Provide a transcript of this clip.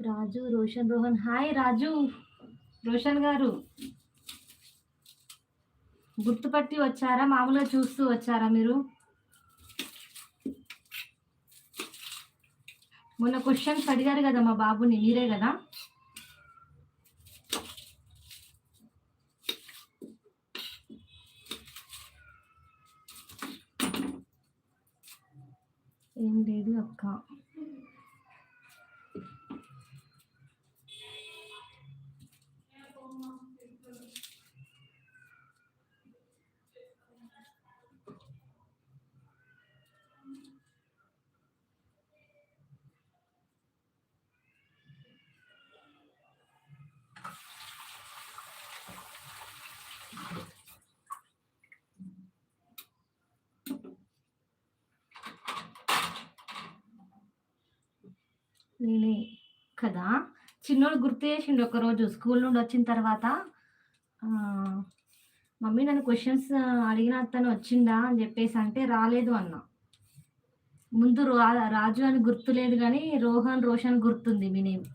రాజు, Roshan, Rohan. Hi రాజు, రోషన్ గారు. గుర్తుపట్టి వచ్చారా? మామూలుగా చూస్తూ వచ్చారా మీరు? మొన్న క్వశ్చన్స్ అడిగారు కదా మా బాబుని, మీరే కదా? ఏం లేదు అక్క. నేనే కదా. చిన్నోడు గుర్తు చేసిండు ఒకరోజు స్కూల్ నుండి వచ్చిన తర్వాత, మమ్మీ నన్ను క్వశ్చన్స్ అడిగిన అతను వచ్చిందా అని చెప్పేసి అంటే రాలేదు అన్న. ముందు రాజు అని గుర్తులేదు కానీ రోహన్, రోషన్ గుర్తుంది మీ నేమ్.